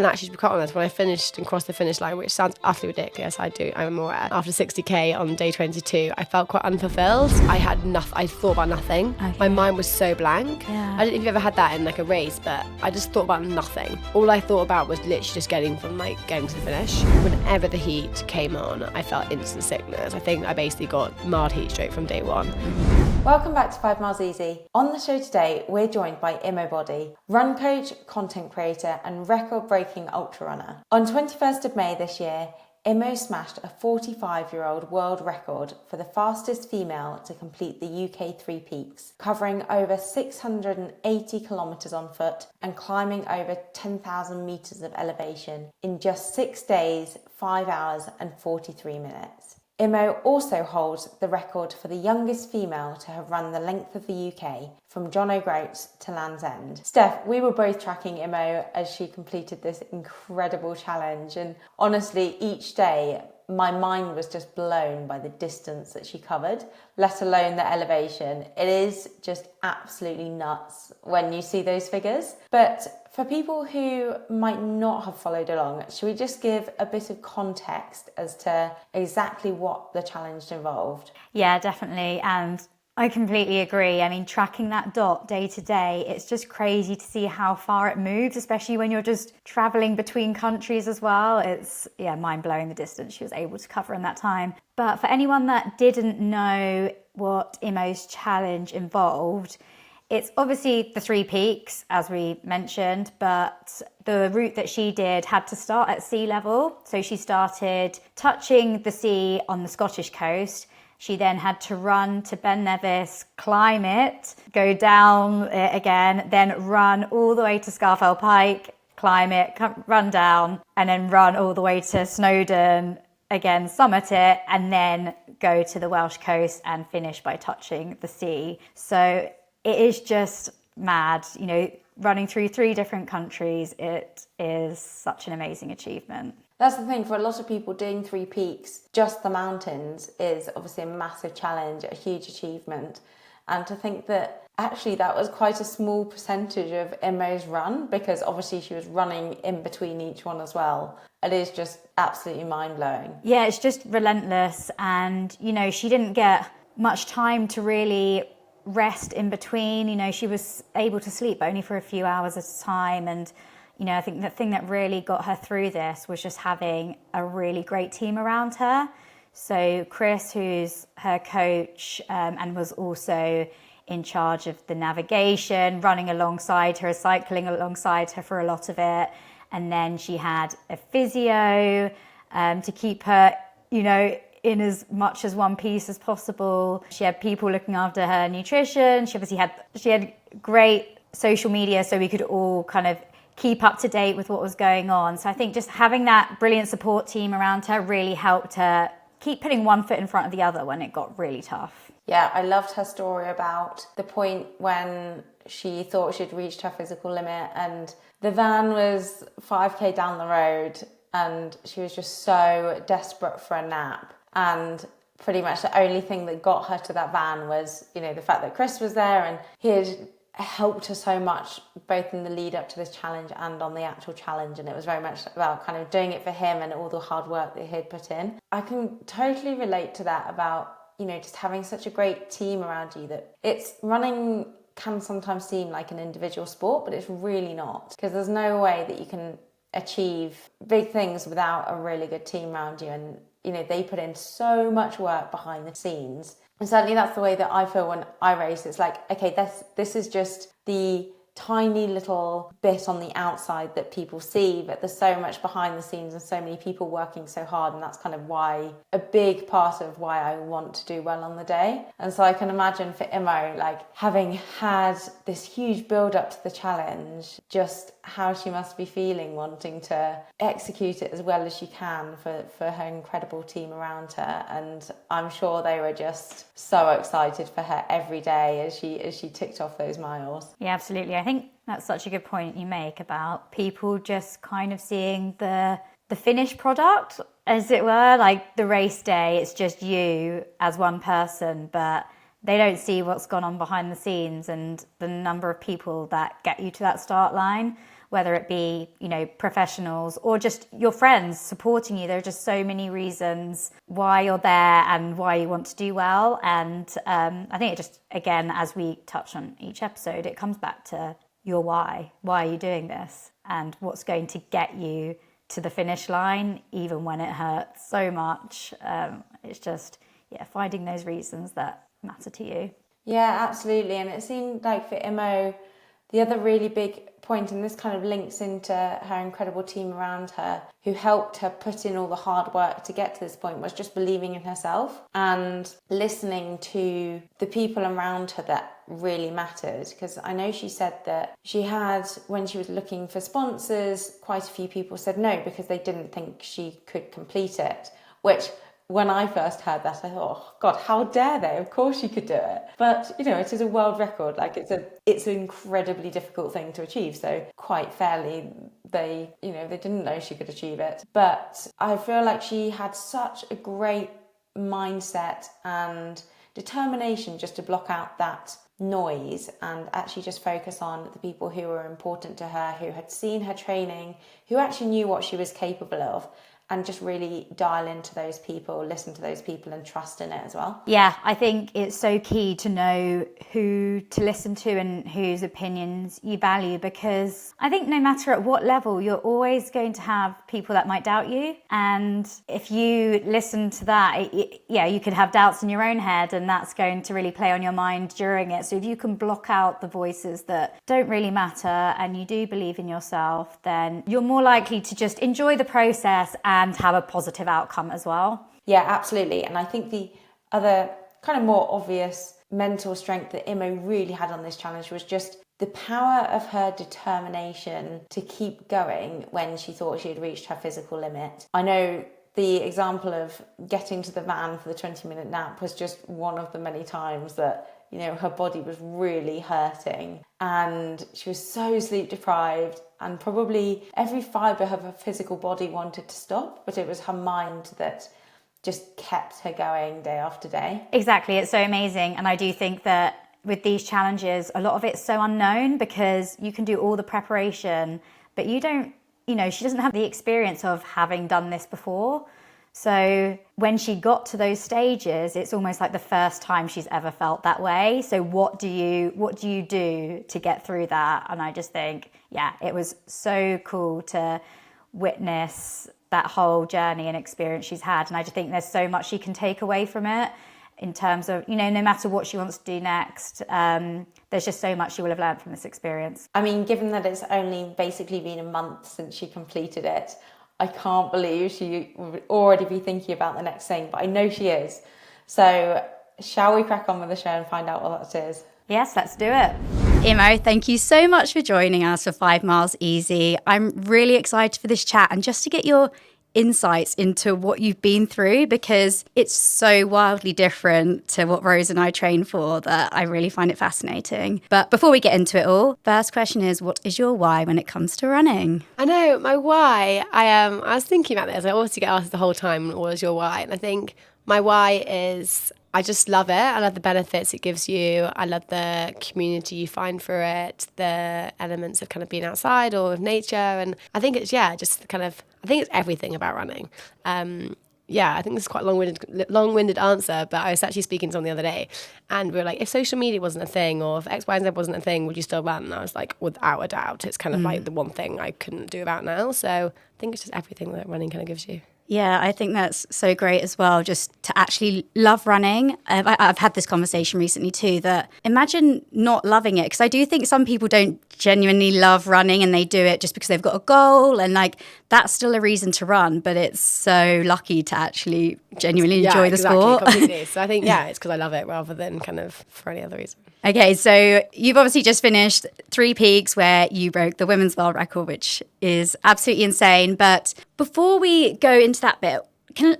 And actually, to be quite honest, when I finished and crossed the finish line, which sounds utterly ridiculous, I'm aware, after 60k on day 22, I felt quite unfulfilled. I thought about nothing. Okay. My mind was so blank. Yeah. I don't know if you've ever had that in like a race, but I just thought about nothing. All I thought about was literally just getting to the finish. Whenever the heat came on, I felt instant sickness. I think I basically got mild heat stroke from day one. Welcome back to 5 Miles Easy. On the show today, we're joined by Imo Boddy, run coach, content creator, and record-breaking ultra runner. On 21st of May this year, Imo smashed a 45-year-old world record for the fastest female to complete the UK Three Peaks, covering over 680 kilometres on foot and climbing over 10,000 metres of elevation in just 6 days, 5 hours and 43 minutes. Imo also holds the record for the youngest female to have run the length of the UK from John O'Groats to Land's End. Steph, we were both tracking Imo as she completed this incredible challenge, and honestly, each day my mind was just blown by the distance that she covered, let alone the elevation. It is just absolutely nuts when you see those figures. But for people who might not have followed along, should we just give a bit of context as to exactly what the challenge involved? Yeah, definitely. And I completely agree. I mean, tracking that dot day to day, it's just crazy to see how far it moves, especially when you're just traveling between countries as well. It's, mind-blowing the distance she was able to cover in that time. But for anyone that didn't know what Imo's challenge involved, it's obviously the Three Peaks, as we mentioned, but the route that she did had to start at sea level. So she started touching the sea on the Scottish coast. She then had to run to Ben Nevis, climb it, go down it again, then run all the way to Scafell Pike, climb it, run down, and then run all the way to Snowdon, again summit it, and then go to the Welsh coast and finish by touching the sea. So it is just mad, running through 3 different countries. It is such an amazing achievement. That's the thing, for a lot of people, doing Three Peaks, just the mountains, is obviously a massive challenge, a huge achievement. And to think that actually that was quite a small percentage of Imo's run, because obviously she was running in between each one as well. It is just absolutely mind-blowing. Yeah, it's just relentless. And, she didn't get much time to really rest in between. She was able to sleep only for a few hours at a time. And I think the thing that really got her through this was just having a really great team around her. So Chris, who's her coach, and was also in charge of the navigation, running alongside her, cycling alongside her for a lot of it. And then she had a physio to keep her, in as much as one piece as possible. She had people looking after her nutrition. She obviously had great social media, so we could all kind of keep up to date with what was going on. So I think just having that brilliant support team around her really helped her keep putting one foot in front of the other when it got really tough. Yeah, I loved her story about the point when she thought she'd reached her physical limit and the van was 5k down the road and she was just so desperate for a nap. And pretty much the only thing that got her to that van was, the fact that Chris was there, and he had helped her so much both in the lead up to this challenge and on the actual challenge. And it was very much about kind of doing it for him and all the hard work that he had put in. I can totally relate to that about, just having such a great team around you. That it's running can sometimes seem like an individual sport, but it's really not, because there's no way that you can achieve big things without a really good team around you. And they put in so much work behind the scenes. And certainly that's the way that I feel when I race. It's like, okay, this is just the tiny little bit on the outside that people see, but there's so much behind the scenes and so many people working so hard, and that's kind of why, a big part of why I want to do well on the day. And so I can imagine for Imo, like having had this huge build up to the challenge, just how she must be feeling, wanting to execute it as well as she can for her incredible team around her. And I'm sure they were just so excited for her every day as she ticked off those miles. Yeah, absolutely. I think that's such a good point you make about people just kind of seeing the finished product, as it were, like the race day. It's just you as one person, but they don't see what's gone on behind the scenes and the number of people that get you to that start line, whether it be, you know, professionals or just your friends supporting you. There are just so many reasons why you're there and why you want to do well. And I think it just, again, as we touch on each episode, it comes back to your why. Why are you doing this? And what's going to get you to the finish line, even when it hurts so much. It's just, finding those reasons that matter to you. Yeah, absolutely. And it seemed like for Imo, the other really big point, and this kind of links into her incredible team around her, who helped her put in all the hard work to get to this point, was just believing in herself and listening to the people around her that really mattered. Because I know she said that she had, when she was looking for sponsors, quite a few people said no because they didn't think she could complete it, which when I first heard that, I thought, oh God, how dare they? Of course you could do it. But, you know, it is a world record. Like it's an incredibly difficult thing to achieve. So quite fairly, they didn't know she could achieve it. But I feel like she had such a great mindset and determination just to block out that noise and actually just focus on the people who were important to her, who had seen her training, who actually knew what she was capable of, and just really dial into those people, listen to those people and trust in it as well. Yeah, I think it's so key to know who to listen to and whose opinions you value, because I think no matter at what level, you're always going to have people that might doubt you. And if you listen to that, you could have doubts in your own head, and that's going to really play on your mind during it. So if you can block out the voices that don't really matter and you do believe in yourself, then you're more likely to just enjoy the process and have a positive outcome as well. Yeah, absolutely. And I think the other kind of more obvious mental strength that Imo really had on this challenge was just the power of her determination to keep going when she thought she had reached her physical limit. I know the example of getting to the van for the 20-minute nap was just one of the many times that, you know, her body was really hurting and she was so sleep deprived, and probably every fibre of her physical body wanted to stop, but it was her mind that just kept her going day after day. Exactly, it's so amazing. And I do think that with these challenges, a lot of it's so unknown because you can do all the preparation, but you don't, you know, she doesn't have the experience of having done this before. So when she got to those stages, it's almost like the first time she's ever felt that way. So what do you do to get through that? And I just think, it was so cool to witness that whole journey and experience she's had. And I just think there's so much she can take away from it in terms of, you know, no matter what she wants to do next, there's just so much she will have learned from this experience. I mean, given that it's only basically been a month since she completed it, I can't believe she would already be thinking about the next thing, but I know she is. So shall we crack on with the show and find out what that is? Yes, let's do it. Imo, thank you so much for joining us for 5 Miles Easy. I'm really excited for this chat and just to get your insights into what you've been through, because it's so wildly different to what Rose and I train for that I really find it fascinating. But before we get into it all, first question is, what is your why when it comes to running? I know, my why, I was thinking about this. I always get asked the whole time, what is your why? And I think my why is I just love it. I love the benefits it gives you. I love the community you find through it, the elements of kind of being outside or with nature. And I think it's, just kind of, I think it's everything about running. I think this is quite a long-winded answer, but I was actually speaking to someone the other day and we were like, if social media wasn't a thing or if X, Y, and Z wasn't a thing, would you still run? And I was like, without a doubt. It's kind of like the one thing I couldn't do without now. So I think it's just everything that running kind of gives you. Yeah, I think that's so great as well, just to actually love running. I've had this conversation recently too, that imagine not loving it, because I do think some people don't genuinely love running and they do it just because they've got a goal, and like that's still a reason to run, but it's so lucky to actually genuinely enjoy the sport. Completely. So I think, it's because I love it rather than kind of for any other reason. Okay, so you've obviously just finished 3 peaks where you broke the women's world record, which is absolutely insane. But before we go into that bit,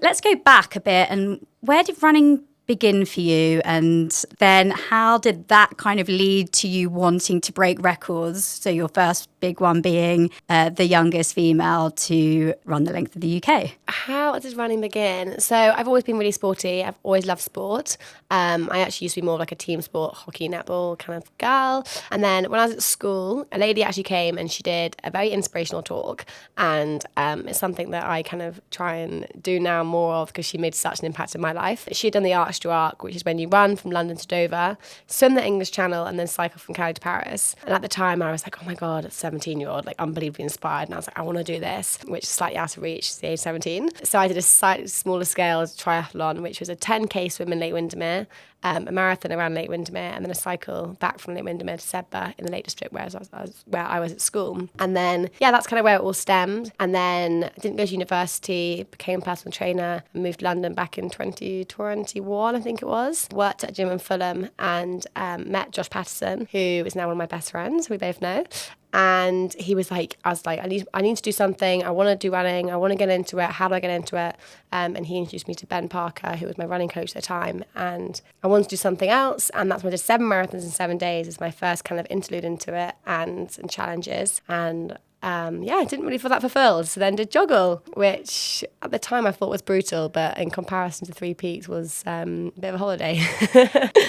let's go back a bit. And where did running begin for you? And then how did that kind of lead to you wanting to break records? So your first big one being the youngest female to run the length of the UK. How did running begin? So I've always been really sporty. I've always loved sport. I actually used to be more of like a team sport, hockey, netball kind of girl. And then when I was at school, a lady actually came and she did a very inspirational talk. And it's something that I kind of try and do now more of because she made such an impact in my life. She had done the Arc to Arc, which is when you run from London to Dover, swim the English Channel, and then cycle from Calais to Paris. And at the time, I was like, oh my God, it's 17-year-old, like unbelievably inspired. And I was like, I want to do this, which is slightly out of reach, the age 17. So I did a slightly smaller scale triathlon, which was a 10K swim in Lake Windermere, a marathon around Lake Windermere, and then a cycle back from Lake Windermere to Sedbergh in the Lake District where I was at school. And then, yeah, that's kind of where it all stemmed. And then I didn't go to university, became a personal trainer, moved to London back in 2021, I think it was. Worked at a gym in Fulham and met Josh Patterson, who is now one of my best friends, we both know. And he was like, I was like, I need to do something. I want to do running. I want to get into it. How do I get into it? And he introduced me to Ben Parker, who was my running coach at the time. And I wanted to do something else. And that's when I did 7 marathons in 7 days as my first kind of interlude into it and challenges. And I didn't really feel that fulfilled. So then did joggle, which at the time I thought was brutal, but in comparison to 3 Peaks was a bit of a holiday.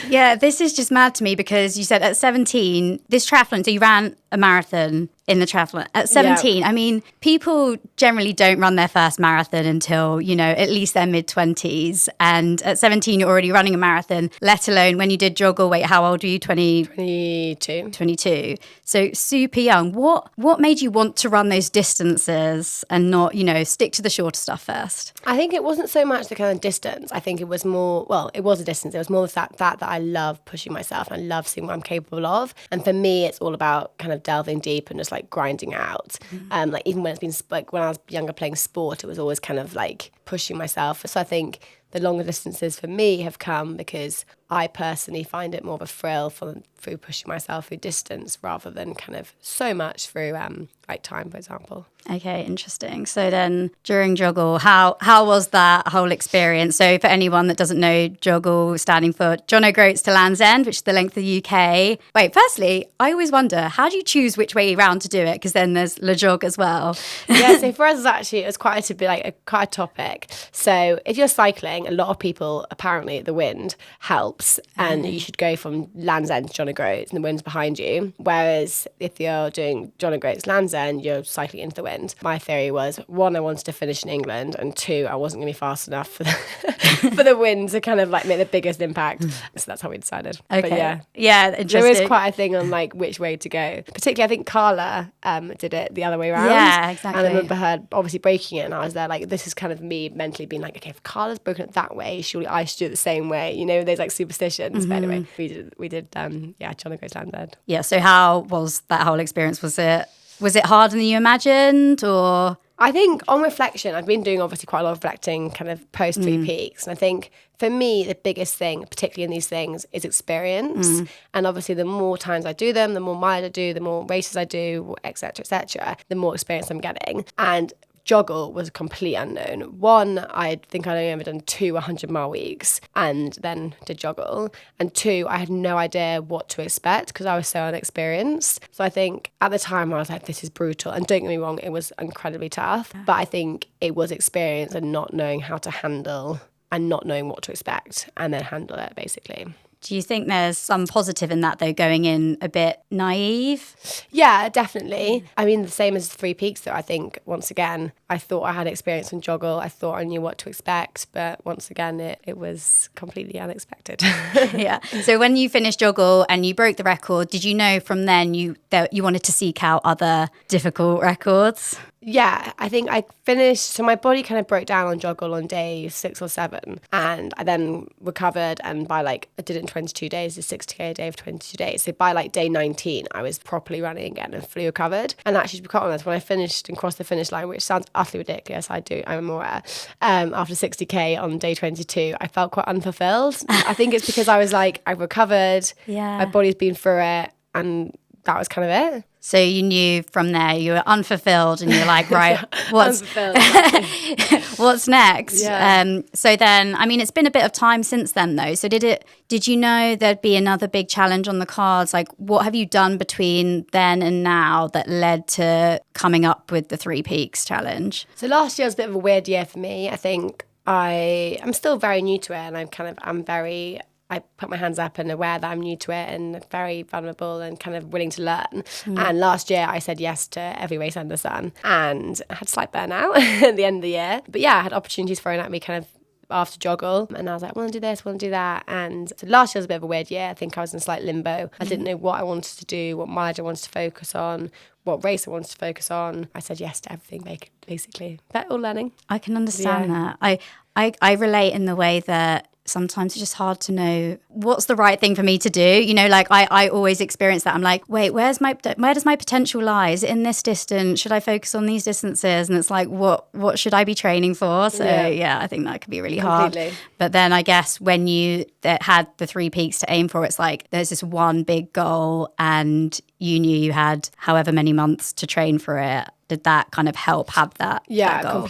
Yeah, this is just mad to me because you said at 17, this triathlon, so you ran a marathon in the triathlon at 17. Yeah. I mean, people generally don't run their first marathon until, at least their mid-20s. And at 17, you're already running a marathon, let alone when you did joggle. Wait, how old were you? 22. 22. So super young. What made you want to run those distances and not, stick to the shorter stuff first? I think it wasn't so much the kind of distance. I think it was more, it was a distance. It was more the fact that I love pushing myself and I love seeing what I'm capable of. And for me, it's all about kind of delving deep and just like grinding out. Like even when it's been like when I was younger playing sport, it was always kind of like pushing myself. So I think the longer distances for me have come because I personally find it more of a thrill through pushing myself through distance rather than kind of so much through like time, for example. Okay, interesting. So then during joggle, how was that whole experience? So for anyone that doesn't know, joggle standing for John O'Groats to Land's End, which is the length of the UK. Wait, firstly, I always wonder, how do you choose which way round to do it? Because then there's Le Jog as well. Yeah, so for us, it was quite a topic. So if you're cycling, a lot of people, apparently the wind helps and you should go from Land's End to John O'Groats and the wind's behind you. Whereas if you're doing John O'Groats Land's End, you're cycling into the wind. My theory was, 1, I wanted to finish in England, and 2, I wasn't going to be fast enough for the wind to kind of like make the biggest impact. So that's how we decided. Okay. But yeah, interesting. There is quite a thing on like which way to go. Particularly, I think Carla did it the other way around. Yeah, exactly. And I remember her obviously breaking it, and I was there like, this is kind of me mentally being like, okay, if Carla's broken it that way, surely I should do it the same way. There's like superstitions. But anyway, we did John O'Groats Land's End. Yeah. So how was that whole experience? Was it harder than you imagined, or? I think on reflection, I've been doing obviously quite a lot of reflecting kind of post 3 Peaks. And I think for me, the biggest thing, particularly in these things, is experience. And obviously the more times I do them, the more miles I do, the more races I do, et cetera, the more experience I'm getting. And joggle was a complete unknown. 1, I think I'd only ever done 2 100-mile weeks and then did joggle. And 2, I had no idea what to expect because I was so unexperienced. So I think at the time I was like, this is brutal. And don't get me wrong, it was incredibly tough. But I think it was experience and not knowing how to handle and not knowing what to expect and then handle it, basically. Do you think there's some positive in that, though, going in a bit naive? Yeah, definitely. I mean, the same as 3 Peaks, though. I think, once again, I thought I had experience in joggle. I thought I knew what to expect. But once again, it was completely unexpected. Yeah. So when you finished joggle and you broke the record, did you know from then you wanted to seek out other difficult records? Yeah, I think I finished, so my body kind of broke down on joggle on day 6 or 7, and I then recovered, and I did it in 22 days, a 60k a day for 22 days. So by day 19, I was properly running again and fully recovered. And actually, to be quite honest, when I finished and crossed the finish line, which sounds utterly ridiculous, I'm aware, after 60k on day 22, I felt quite unfulfilled. I think it's because I was like, I've recovered, my body's been through it, and that was kind of it. So you knew from there you were unfulfilled and you're like, right, what's what's next? Yeah. So then, I mean, it's been a bit of time since then though. So did you know there'd be another big challenge on the cards? Like what have you done between then and now that led to coming up with the Three Peaks challenge? So last year was a bit of a weird year for me. I think I'm still very new to it, and I put my hands up and aware that I'm new to it and very vulnerable and kind of willing to learn. And last year I said yes to every race under the sun, and I had a slight burnout at the end of the year. But yeah, I had opportunities thrown at me kind of after joggle, and I was like, I want to do this, I want to do that. And so last year was a bit of a weird year. I think I was in slight limbo. I didn't know what I wanted to do, what mileage I wanted to focus on, what race I wanted to focus on. I said yes to everything, basically. But all learning. I can understand that. I relate in the way that sometimes it's just hard to know what's the right thing for me to do. You know, like I always experience that. I'm like, wait, where does my potential lie? Is it in this distance? Should I focus on these distances? And it's like, what should I be training for? So yeah, I think that could be really hard. But then I guess when you had the Three Peaks to aim for, it's like there's this one big goal and you knew you had however many months to train for it. Did that kind of help have that? Yeah, that goal?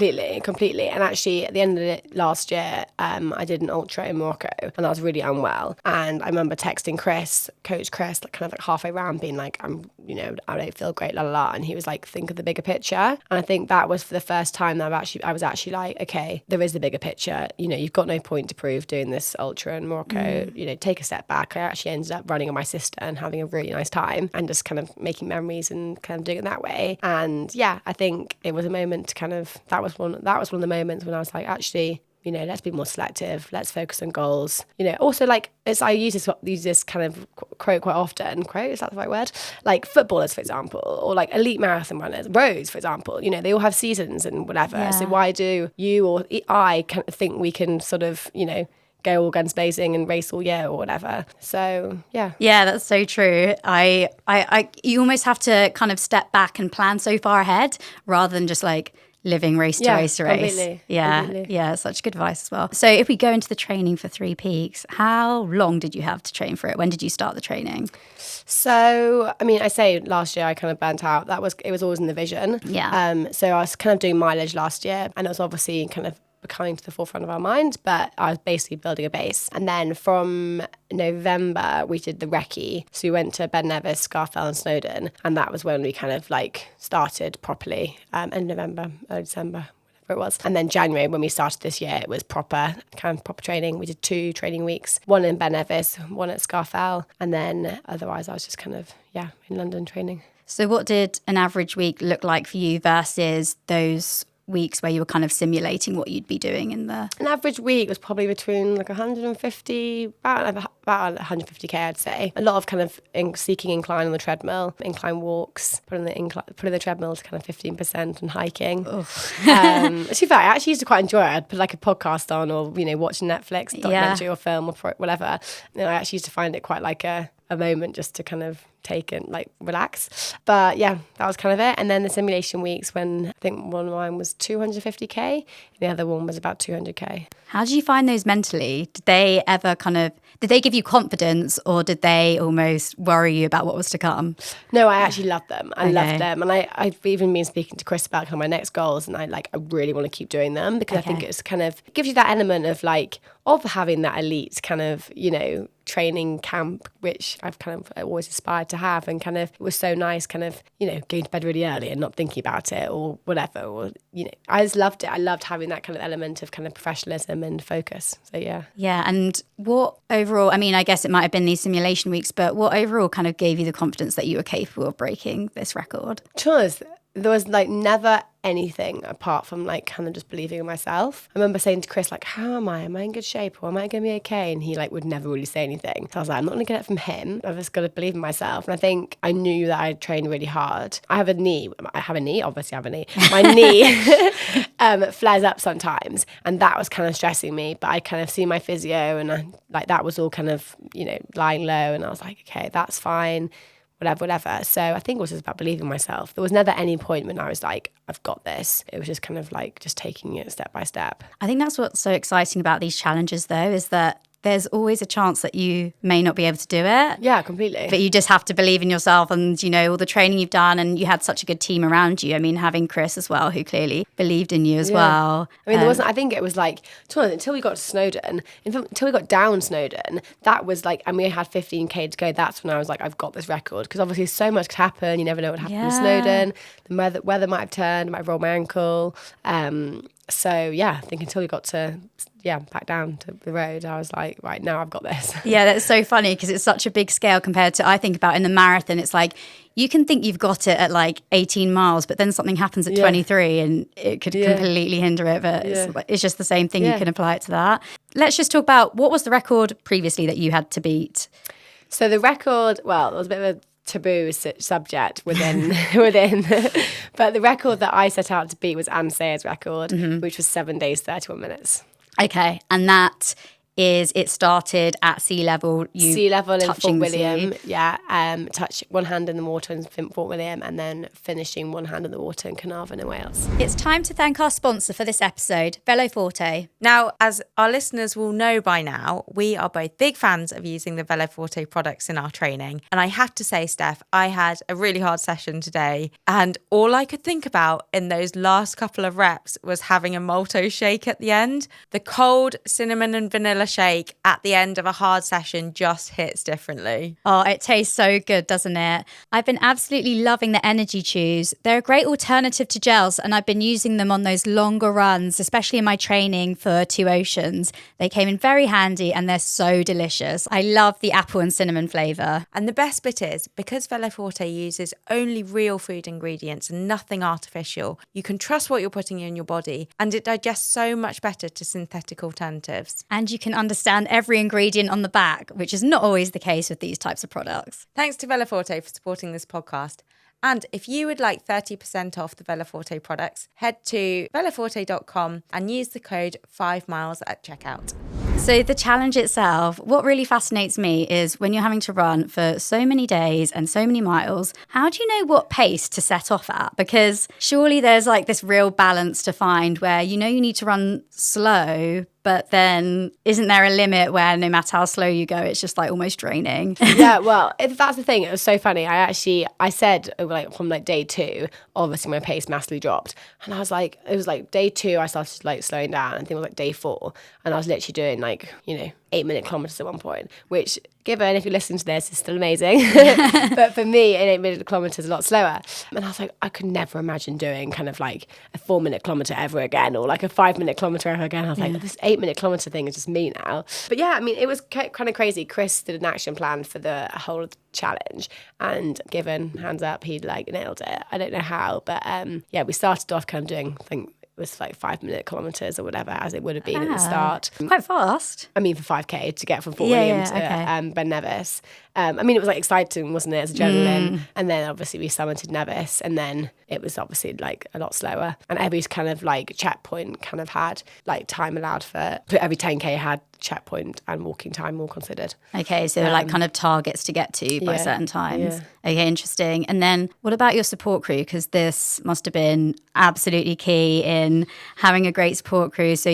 completely. And actually, at the end of it last year, I did an ultra in Morocco, and I was really unwell. And I remember texting Coach Chris, like kind of like halfway around, being like, I don't feel great, la la la. And he was like, think of the bigger picture. And I think that was for the first time that I was actually like, okay, there is the bigger picture. You know, you've got no point to prove doing this ultra in Morocco. You know, take a step back. I actually ended up running on my sister and having a really nice time, and just kind of making memories and kind of doing it that way. And yeah, I think it was a moment to kind of, that was one of the moments when I was like, actually, you know, let's be more selective. Let's focus on goals. You know, also like I use this kind of quote quite often. Quote, is that the right word? Like footballers, for example, or like elite marathon runners, rows, for example. You know, they all have seasons and whatever. Yeah. So why do you or I kind of think we can sort of, you know, go all guns blazing and race all year or whatever? So yeah that's so true. You almost have to kind of step back and plan so far ahead rather than just like living race to race to race. Completely. Such good advice as well. So if we go into the training for Three Peaks, how long did you have to train for it? When did you start the training? So, I mean, I say last year I kind of burnt out. It was always in the vision. Yeah. So I was kind of doing mileage last year, and it was obviously kind of coming to the forefront of our mind, but I was basically building a base. And then from November, we did the recce. So we went to Ben Nevis, Scarfell and Snowdon, and that was when we kind of like started properly, end November, early December, whatever it was. And then January, when we started this year, it was proper training. We did 2 training weeks, one in Ben Nevis, one at Scarfell, and then otherwise I was just kind of, in London training. So what did an average week look like for you versus those weeks where you were kind of simulating what you'd be doing in the... An average week was probably between like 150, about 150k, I'd say. A lot of kind of seeking incline on the treadmill, incline walks, putting the treadmill to kind of 15% and hiking. To be fair, I actually used to quite enjoy it. I'd put like a podcast on, or, you know, watching Netflix, documentary or film or whatever. And I actually used to find it quite like a moment just to kind of take and like relax. But yeah, that was kind of it. And then the simulation weeks, when I think one of mine was 250k and the other one was about 200k. How did you find those mentally? Did they give you confidence, or did they almost worry you about what was to come? No, I actually loved them. I loved them. And I've even been speaking to Chris about kind of my next goals, and I really want to keep doing them, because I think it's kind of, it gives you that element of of having that elite kind of, you know, training camp, which I've kind of always aspired to have. And kind of, it was so nice kind of, you know, going to bed really early and not thinking about it or whatever, or, you know, I just loved it. I loved having that kind of element of kind of professionalism and focus. So yeah. And what overall, I mean, I guess it might have been these simulation weeks, but what overall kind of gave you the confidence that you were capable of breaking this record? There was never anything apart from kind of just believing in myself. I remember saying to Chris, how am I? Am I in good shape, or am I going to be okay? And he would never really say anything. So I was like, I'm not going to get it from him. I've just got to believe in myself. And I think I knew that I trained really hard. I have a knee. Obviously I have a knee. My knee flares up sometimes, and that was kind of stressing me. But I kind of see my physio, and that was all kind of, you know, lying low, and I was like, okay, that's fine. Whatever. So I think it was just about believing in myself. There was never any point when I was like, I've got this. It was just kind of just taking it step by step. I think that's what's so exciting about these challenges, though, is that there's always a chance that you may not be able to do it. Yeah, completely. But you just have to believe in yourself and, all the training you've done, and you had such a good team around you. I mean, having Chris as well, who clearly believed in you as well. I mean, there wasn't, I think it was like, until we got to Snowdon, until we got down Snowdon, that was like, and we had 15K to go, that's when I was like, I've got this record. Because obviously so much could happen. You never know what happened in Snowdon. The weather might have turned, I might have rolled my ankle. So yeah, I think until we got to back down to the road, I was like, right, now I've got this. Yeah, that's so funny because it's such a big scale compared to, I think about in the marathon, it's like you can think you've got it at like 18 miles, but then something happens at 23 and it could completely hinder it. But it's just the same thing. You can apply it to that. Let's just talk about, what was the record previously that you had to beat? So the record, well, it was a bit of a taboo subject within but the record that I set out to beat was Anne Sayers' record, which was 7 days 31 minutes. Okay, and that is, it started at sea level. Sea level in Fort William, touch one hand in the water in Fort William, and then finishing one hand in the water in Carnarvon in Wales. It's time to thank our sponsor for this episode, Veloforte. Now, as our listeners will know by now, we are both big fans of using the Veloforte products in our training. And I have to say, Steph, I had a really hard session today, and all I could think about in those last couple of reps was having a malto shake at the end. The cold cinnamon and vanilla shake at the end of a hard session just hits differently. Oh, it tastes so good, doesn't it? I've been absolutely loving the Energy Chews. They're a great alternative to gels, and I've been using them on those longer runs, especially in my training for Two Oceans. They came in very handy and they're so delicious. I love the apple and cinnamon flavour. And the best bit is, because Veloforte uses only real food ingredients and nothing artificial, you can trust what you're putting in your body, and it digests so much better to synthetic alternatives. And you can understand every ingredient on the back, which is not always the case with these types of products. Thanks to Veloforte for supporting this podcast. And if you would like 30% off the Veloforte products, head to veloforte.com and use the code 5miles at checkout. So the challenge itself, what really fascinates me is when you're having to run for so many days and so many miles, how do you know what pace to set off at? Because surely there's like this real balance to find where you need to run slow, but then isn't there a limit where no matter how slow you go, it's just like almost draining? Yeah, well, that's the thing. It was so funny. I said like from like day 2, obviously my pace massively dropped. And I was like, it was like day 2, I started like slowing down. I think it was like day 4. And I was literally doing like, 8-minute kilometers at one point, which, given if you're listening to this, is still amazing. But for me, an 8-minute kilometer is a lot slower. And I was like, I could never imagine doing kind of like a 4-minute kilometer ever again, or like a 5-minute kilometer ever again. I was like, this 8-minute kilometer thing is just me now. But yeah, I mean, it was kind of crazy. Chris did an action plan for the whole challenge, and given hands up, he like nailed it. I don't know how, but we started off kind of doing, I think, was like 5-minute kilometers or whatever, as it would have been at the start. Quite fast. I mean, for 5K to get from Fort William to Ben Nevis. I mean, it was like exciting, wasn't it? It's adrenaline. And then obviously we summited Nevis, and then it was obviously like a lot slower. And every kind of like checkpoint kind of had like time allowed for every 10K had checkpoint and walking time all considered. Okay, so like kind of targets to get to by certain times. Okay, interesting. And then what about your support crew? Because this must have been absolutely key in having a great support crew. So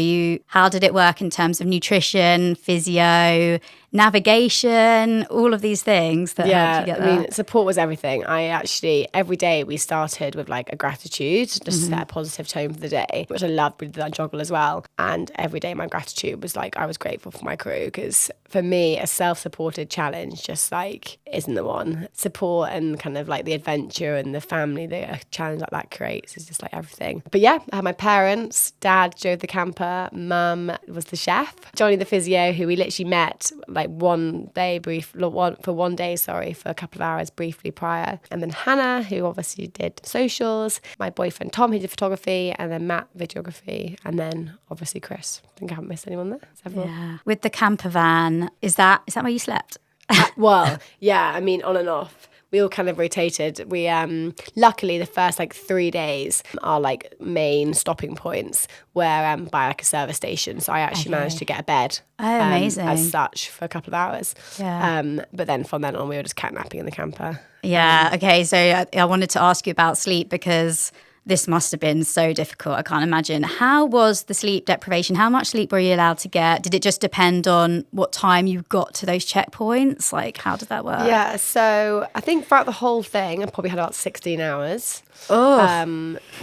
how did it work in terms of nutrition, physio, navigation, all of these things that helped you get there? I mean, support was everything. Every day we started with like a gratitude, just to set a positive tone for the day, which I loved with that joggle as well. And every day my gratitude was like, I was grateful for my crew, because for me, a self-supported challenge just like isn't the one. Support and kind of like the adventure and the family that a challenge like that creates is just like everything. But yeah, I had my parents, dad drove the camper, mum was the chef, Johnny the physio, who we literally met like for a couple of hours briefly prior. And then Hannah, who obviously did socials, my boyfriend Tom, who did photography, and then Matt, videography, and then obviously Chris. I think I haven't missed anyone there. Several. Yeah. With the camper van, is that where you slept? Well, yeah, I mean, on and off. We all kind of rotated. We luckily the first like 3 days are like main stopping points where by like a service station. So I actually managed to get a bed. Oh, amazing. As such for a couple of hours. Yeah. But then from then on we were just catnapping in the camper. Yeah. Okay. So I wanted to ask you about sleep, because this must have been so difficult. I can't imagine. How was the sleep deprivation? How much sleep were you allowed to get? Did it just depend on what time you got to those checkpoints? Like, how did that work? Yeah, so I think throughout the whole thing, I probably had about 16 hours.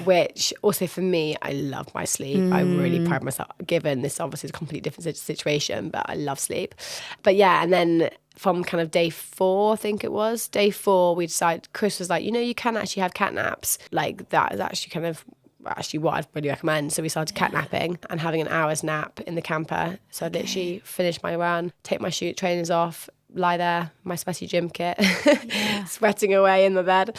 Which also for me, I love my sleep. I really pride myself, given this obviously is a completely different situation, but I love sleep. But yeah, and then from kind of day 4, I think it was, day 4, we decided, Chris was like, you can actually have cat naps. Like that is actually kind of what I'd really recommend. So we started catnapping and having an hour's nap in the camper. So I'd literally finish my run, take my trainers off, lie there, my sweaty gym kit, sweating away in the bed,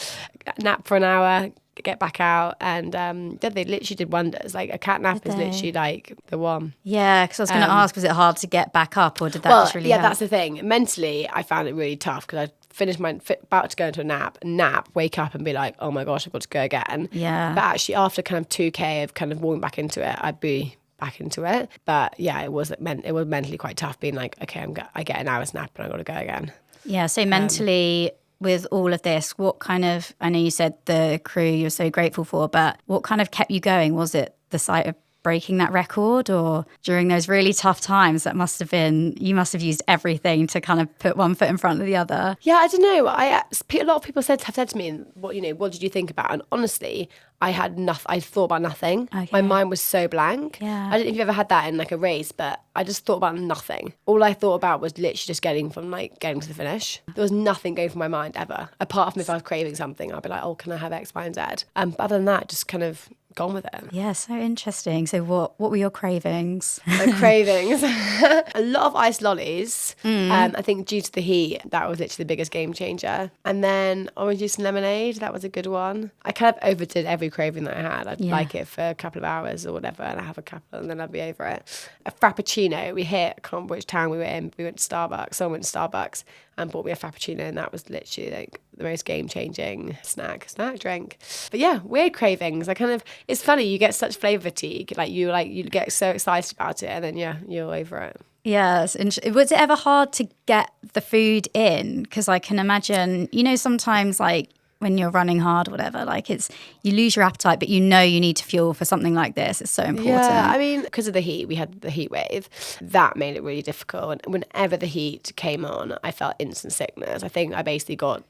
nap for an hour, get back out, and they literally did wonders. Like a cat nap is literally like the one. Yeah, because I was going to ask, was it hard to get back up, or did that just really help? That's the thing. Mentally, I found it really tough because I finished about to go into a nap, wake up and be like, oh my gosh, I've got to go again. Yeah. But actually, after kind of 2K of kind of walking back into it, I'd be back into it. But yeah, it was mentally quite tough being like, okay, I get an hour's nap and I've got to go again. Yeah, so mentally with all of this, what kind of, I know you said the crew you're so grateful for, but what kind of kept you going? Was it the sight of breaking that record, or during those really tough times that must have been, you must have used everything to kind of put one foot in front of the other? Yeah, I don't know. A lot of people have said to me, what did you think about? And honestly, I had nothing. I thought about nothing. Okay. My mind was so blank. Yeah. I don't know if you've ever had that in like a race, but I just thought about nothing. All I thought about was literally just getting to the finish. There was nothing going through my mind ever, apart from if I was craving something, I'd be like, oh, can I have X, Y, and Z? But other than that, just kind of gone with it. Yeah, so interesting. So what were your cravings? My cravings. A lot of ice lollies. I think due to the heat, that was literally the biggest game changer. And then orange juice and lemonade, that was a good one. I kind of overdid every craving that I had. I'd like it for a couple of hours or whatever, and I'd have a couple and then I'd be over it. A frappuccino, I can't remember which town we were in. We went to Starbucks. Someone went to Starbucks and bought me a frappuccino, and that was literally like the most game-changing snack drink. But yeah, weird cravings. It's funny, you get such flavour fatigue. You get so excited about it, and then you're over it. Yes. Was it ever hard to get the food in? Because I can imagine, sometimes like when you're running hard or whatever, like you lose your appetite, but you need to fuel for something like this. It's so important. Yeah, I mean, because of the heat, we had the heat wave. That made it really difficult. And whenever the heat came on, I felt instant sickness. I think I basically got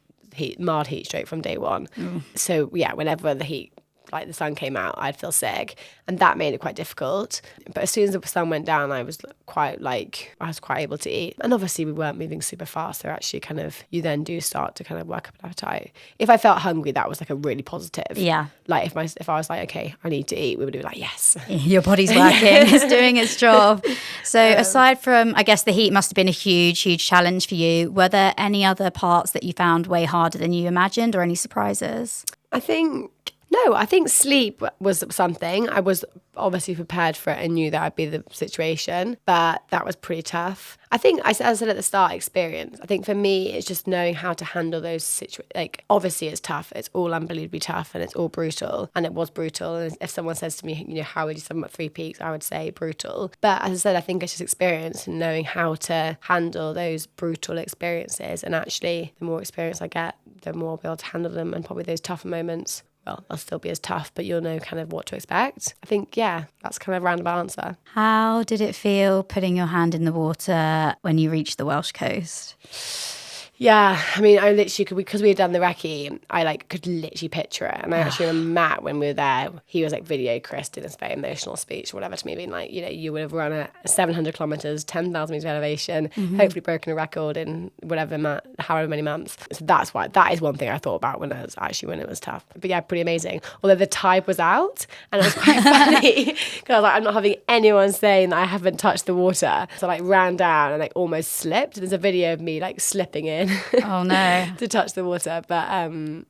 mild heat stroke from day 1. So yeah, whenever the heat, like the sun came out, I'd feel sick, and that made it quite difficult. But as soon as the sun went down, I was quite able to eat. And obviously we weren't moving super fast, so actually kind of you then do start to kind of work up an appetite. If I felt hungry, that was like a really positive. Yeah. Like if I was like, okay, I need to eat, we would be like, yes. Your body's working, it's doing its job. So aside from, I guess the heat must have been a huge, huge challenge for you. Were there any other parts that you found way harder than you imagined, or any surprises? I think sleep was something. I was obviously prepared for it and knew that would be the situation, but that was pretty tough. I think, as I said at the start, experience. I think for me, it's just knowing how to handle those situations. Like, obviously it's tough. It's all unbelievably tough and it's all brutal. And it was brutal. And if someone says to me, how would you sum up 3 peaks? I would say brutal. But as I said, I think it's just experience and knowing how to handle those brutal experiences. And actually, the more experience I get, the more I'll be able to handle them, and probably those tougher moments, well, they'll still be as tough, but you'll know kind of what to expect. I think, yeah, that's kind of a roundabout answer. How did it feel putting your hand in the water when you reached the Welsh coast? Yeah, I mean, I literally, because we had done the recce, I could literally picture it. And I actually remember Matt, when we were there, he was video Chris, did this very emotional speech or whatever to me, being like, you would have run at 700 kilometres, 10,000 metres elevation, hopefully broken a record in however many months. So that is one thing I thought about when it was tough. But yeah, pretty amazing. Although the tide was out, and it was quite funny, because I was like, I'm not having anyone saying that I haven't touched the water. So I ran down and almost slipped. There's a video of me slipping in. Oh no. To touch the water. But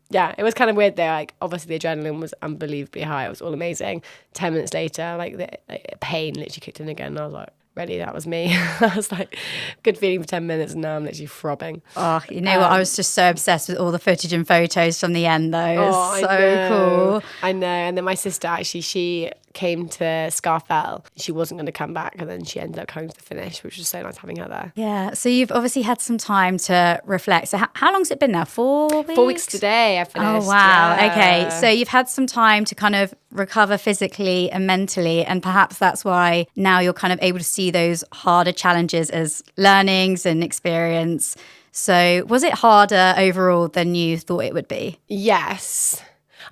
yeah, it was kind of weird there. Obviously the adrenaline was unbelievably high. It was all amazing. 10 minutes later, the pain literally kicked in again, and I was like, ready, that was me. I was like, good feeling for 10 minutes, and now I'm literally throbbing. Oh, you know what? I was just so obsessed with all the footage and photos from the end, though. It was so cool. I know. And then my sister, actually, she came to Scarfell. She wasn't going to come back, and then she ended up coming to the finish, which was so nice having her there. Yeah. So you've obviously had some time to reflect. So how long's it been now? 4 weeks? 4 weeks today, I finished. Oh, wow. Yeah. Okay. So you've had some time to kind of recover physically and mentally. And perhaps that's why now you're kind of able to see those harder challenges as learnings and experience. So was it harder overall than you thought it would be? Yes.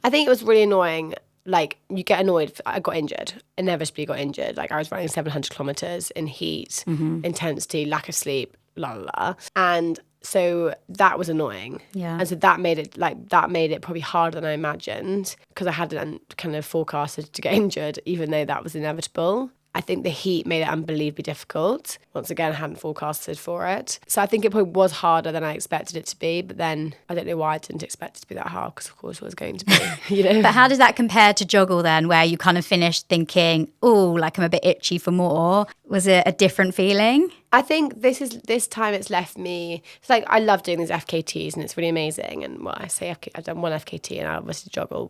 I think it was really annoying. Like, you get annoyed. I got injured, inevitably got injured. Like, I was running 700 kilometers in heat, intensity, lack of sleep, la la la. And so that was annoying. Yeah. And so that made it probably harder than I imagined, because I hadn't kind of forecasted to get injured, even though that was inevitable. I think the heat made it unbelievably difficult. Once again, I hadn't forecasted for it. So I think it probably was harder than I expected it to be. But then I don't know why I didn't expect it to be that hard, because of course it was going to be, you know. But how does that compare to joggle then, where you kind of finished thinking, oh, like I'm a bit itchy for more? Was it a different feeling? I think this time it's left me, it's like I love doing these FKTs and it's really amazing. And well, I say I've done one FKT and I obviously joggle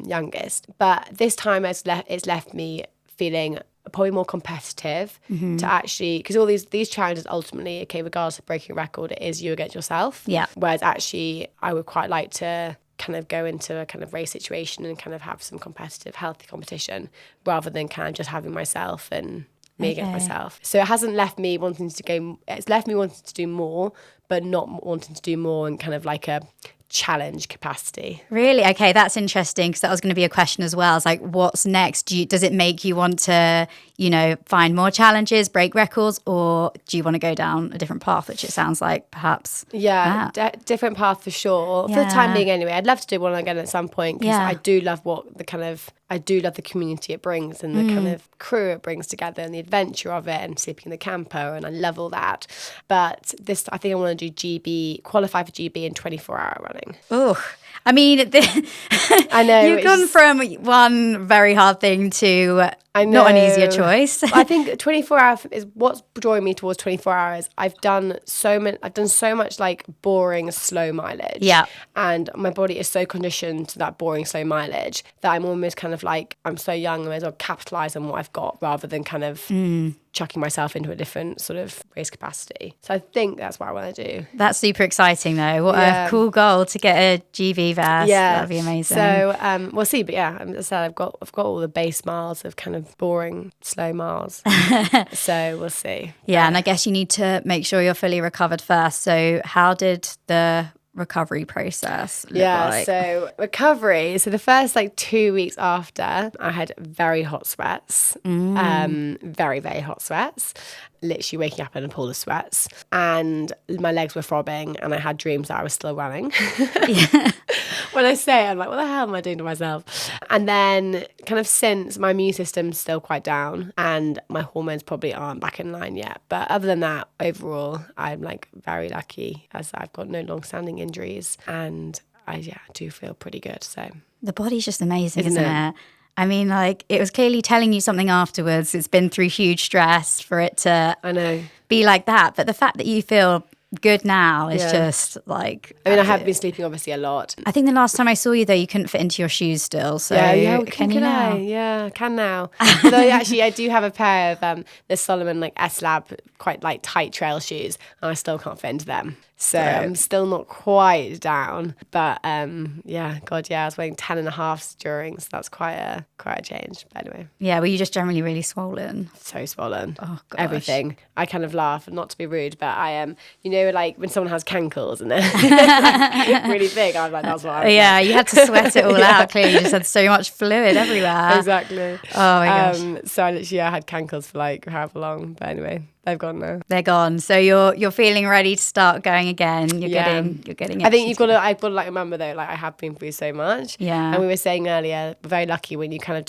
youngest. But this time it's left me feeling probably more competitive to actually, because all these challenges ultimately, okay, regardless of breaking a record, it is you against yourself. Yeah. Whereas actually I would quite like to kind of go into a kind of race situation and kind of have some competitive, healthy competition, rather than kind of just having myself and me against myself. So it hasn't left me wanting to go, it's left me wanting to do more, but not wanting to do more in kind of like a challenge capacity. Really? Okay, that's interesting, because that was going to be a question as well. It's like, what's next? Does it make you want to, find more challenges, break records, or do you want to go down a different path, which it sounds like perhaps? Yeah, different path for sure. For the time being anyway. I'd love to do one again at some point, because I do love I do love the community it brings and the kind of crew it brings together and the adventure of it and sleeping in the camper, and I love all that. But I think I want to do qualify for GB in 24-hour running. Oh, I mean, I know. You've gone from one very hard thing to not an easier choice. I think 24 hours is what's drawing me towards 24 hours. I've done so much like boring, slow mileage. Yeah. And my body is so conditioned to that boring, slow mileage that I'm almost kind of like, I'm so young, I may as well capitalize on what I've got rather than kind of chucking myself into a different sort of race capacity. So I think that's what I want to do. That's super exciting though. What a cool goal to get a GB vest. Yeah. That'd be amazing. So we'll see. But yeah, as I said, I've got all the base miles of kind of boring, slow miles. So we'll see. Yeah, and I guess you need to make sure you're fully recovered first. So how did the recovery process look like? So recovery. So the first 2 weeks after, I had very hot sweats, very, very hot sweats, literally waking up in a pool of sweats, and my legs were throbbing, and I had dreams that I was still running. When I say it, I'm like, what the hell am I doing to myself? And then kind of since, my immune system's still quite down and my hormones probably aren't back in line yet. But other than that, overall, I'm very lucky as I've got no long-standing injuries, and I do feel pretty good. So the body's just amazing, isn't it? I mean, it was clearly telling you something afterwards. It's been through huge stress for it to be like that. But the fact that you feel good now is just I have been sleeping obviously a lot. I think the last time I saw you though, you couldn't fit into your shoes still. So can you now? I can now. Although actually I do have a pair of the Solomon S-Lab quite tight trail shoes, and I still can't fit into them. So I'm still not quite down, but I was weighing 10 and a half during, so that's quite a change. But anyway. Yeah, were you just generally really swollen? So swollen. Oh, gosh. Everything. I kind of laugh, not to be rude, but I am, when someone has cankles and they're really big, I'm like, that's what I'm you had to sweat it all out, clearly. You just had so much fluid everywhere. Exactly. Oh my gosh. So I had cankles for however long, but anyway. They've gone now. They're gone. So you're feeling ready to start going again. You're getting. I think I've got to remember though, I have been through so much. Yeah. And we were saying earlier, we're very lucky when you kind of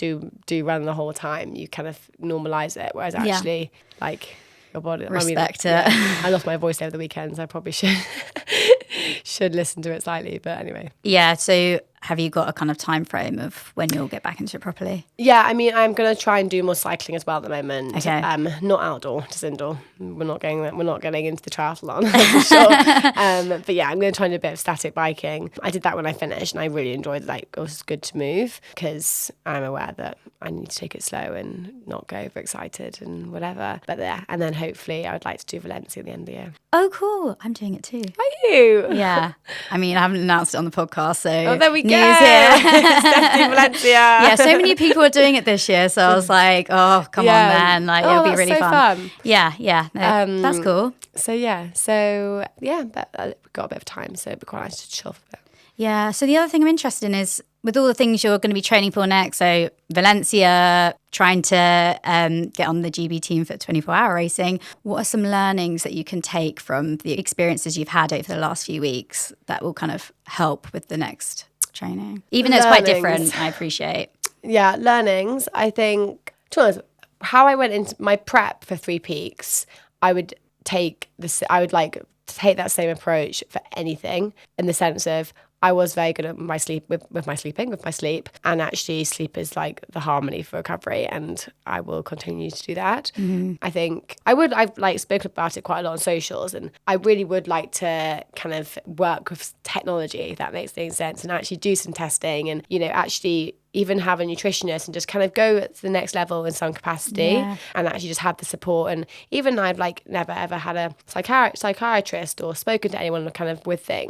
do run the whole time. You kind of normalize it, whereas actually your body. Respect it. Yeah, I lost my voice over the weekend, so I probably should listen to it slightly. But anyway. Yeah. So have you got a kind of time frame of when you'll get back into it properly? Yeah, I mean, I'm going to try and do more cycling as well at the moment. Okay. Not outdoor, just indoor. We're not getting into the triathlon for sure. But yeah, I'm going to try and do a bit of static biking. I did that when I finished, and I really enjoyed it. Like, it was good to move because I'm aware that I need to take it slow and not go overexcited and whatever. But yeah, and then hopefully I would like to do Valencia at the end of the year. Oh, cool. I'm doing it too. Are you? Yeah. I mean, I haven't announced it on the podcast, so Oh, there we go. news here. It's definitely Valencia. Yeah, so many people are doing it this year, so I was like, oh, come on, man. Like, it'll be that's really so fun. Yeah. No, that's cool. So but we've got a bit of time, so it'd be quite nice to chill for a bit. Yeah. So the other thing I'm interested in is with all the things you're going to be training for next. So Valencia, trying to get on the GB team for 24-hour racing. What are some learnings that you can take from the experiences you've had over the last few weeks that will kind of help with the next training? Even though it's quite different, I appreciate. Yeah, learnings. I think, to be honest, how I went into my prep for Three Peaks, I would take take that same approach for anything, in the sense of I was very good at my sleep with my sleep, and actually sleep is like the harmony for recovery, and I will continue to do that. I think I've like spoken about it quite a lot on socials, and I really would like to kind of work with technology, if that makes any sense, and actually do some testing, and actually even have a nutritionist and just kind of go to the next level in some capacity, and actually just have the support. And even I've like never ever had a psychiatrist or spoken to anyone kind of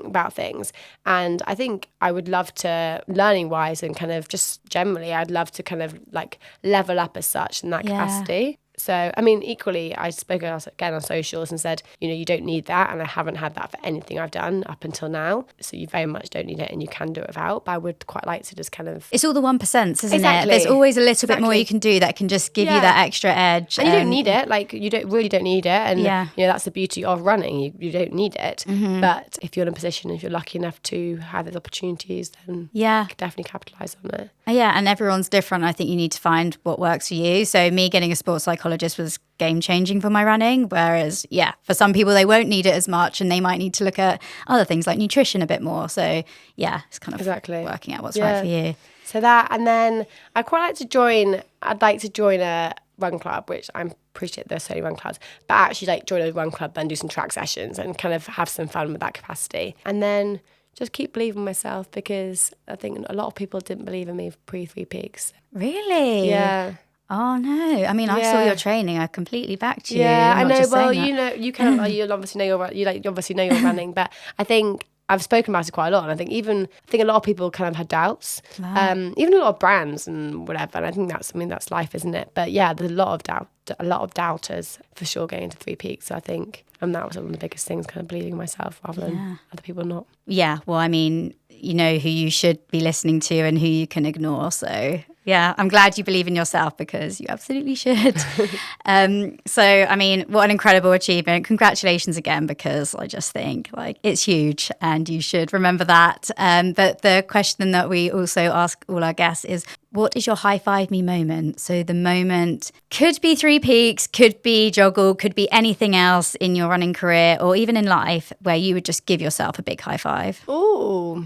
about things. And I think I would love to, learning wise and kind of just generally, I'd love to kind of like level up as such in that capacity. So, I mean, equally, I spoke again on socials and said, you don't need that. And I haven't had that for anything I've done up until now. So you very much don't need it, and you can do it without. But I would quite like to just kind of... It's all the 1%, isn't Exactly. it? There's always a little bit more you can do that can just give you that extra edge. And you don't need it. Like, you don't need it. And, that's the beauty of running. You don't need it. But if you're in a position, if you're lucky enough to have those opportunities, then you can definitely capitalise on it. Yeah, and everyone's different. I think you need to find what works for you. So me getting a sports psychologist was game-changing for my running, whereas, for some people, they won't need it as much, and they might need to look at other things like nutrition a bit more. So, it's kind of working out what's right for you. So that, and then I'd like to join a run club, which I'm appreciate there's so many run clubs, but actually like join a run club and do some track sessions and kind of have some fun with that capacity. And then just keep believing myself, because I think a lot of people didn't believe in me pre-Three Peaks. Really? Yeah. Oh no! I mean, I saw your training. I completely backed you. Yeah, I'm I not know. just Well, saying that. you can. You obviously know you obviously know you're running, but I think I've spoken about it quite a lot, and I think a lot of people kind of had doubts. Wow. Even a lot of brands and whatever. And I think that's life, isn't it? But yeah, there's a lot of doubters for sure going into Three Peaks. So I think that was one of the biggest things, kind of believing in myself rather than other people not. Yeah. Well, I mean, you know who you should be listening to and who you can ignore. So yeah, I'm glad you believe in yourself, because you absolutely should. So, I mean, what an incredible achievement. Congratulations again, because I just think like it's huge and you should remember that. But the question that we also ask all our guests is, what is your high five me moment? So the moment could be Three Peaks, could be joggle, could be anything else in your running career or even in life where you would just give yourself a big high five. Ooh.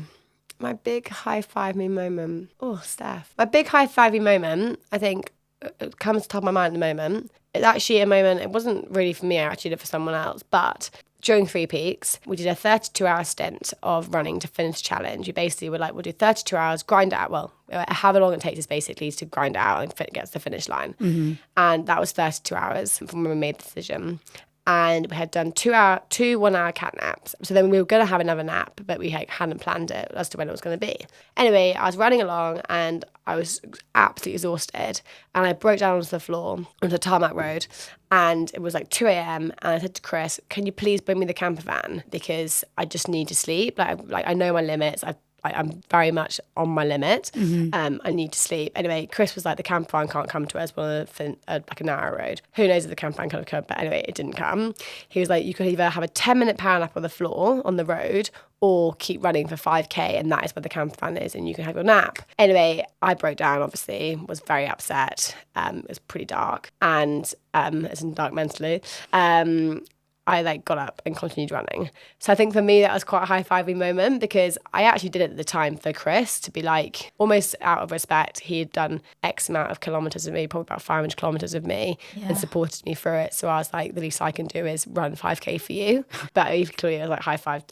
My big high five me moment. Oh, Steph. My big high five me moment, I think, it comes to the top of my mind at the moment. It's actually a moment, it wasn't really for me, I actually did it for someone else, but during Three Peaks, we did a 32-hour stint of running to finish the challenge. We basically were like, we'll do 32 hours, grind it out. Well, however long it takes us basically to grind it out and get to the finish line. Mm-hmm. And that was 32 hours from when we made the decision. And we had done two 1-hour cat naps. So then we were going to have another nap, but we hadn't planned it as to when it was going to be. Anyway, I was running along and I was absolutely exhausted. And I broke down onto the floor, onto the tarmac road. And it was like 2 a.m. And I said to Chris, can you please bring me the camper van? Because I just need to sleep. Like I know my limits. I'm very much on my limit. Mm-hmm. I need to sleep. Anyway, Chris was like, the camper van can't come to us. We're on like a narrow road. Who knows if the camper van could have come? But anyway, it didn't come. He was like, you could either have a 10-minute power nap on the floor, on the road, or keep running for 5K, and that is where the camper van is, and you can have your nap. Anyway, I broke down, obviously, was very upset. It was pretty dark, and as in dark mentally. I like got up and continued running. So I think for me that was quite a high-fiving moment, because I actually did it at the time for Chris, to be like, almost out of respect. He had done X amount of kilometres with me, probably about 500 kilometres with me, and supported me through it. So I was like, the least I can do is run 5k for you. But equally, I was like,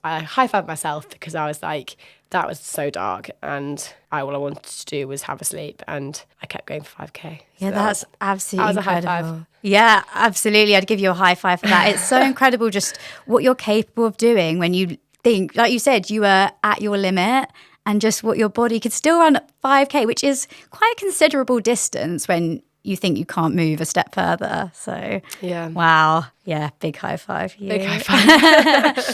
I high-fived myself, because I was like, that was so dark, and all I wanted to do was have a sleep, and I kept going for 5k. Yeah, that's absolutely that was incredible. a high five. Yeah, absolutely. I'd give you a high five for that. It's so incredible just what you're capable of doing when you think, like you said, you were at your limit, and just what your body could still run 5k, which is quite a considerable distance when you think you can't move a step further. So yeah, wow. Yeah, big high five for you. big high five.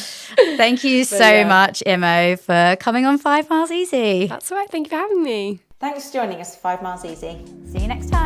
Thank you so much, Imo, for coming on 5 Miles Easy. That's all right. Thank you for having me. Thanks for joining us for 5 Miles Easy. See you next time.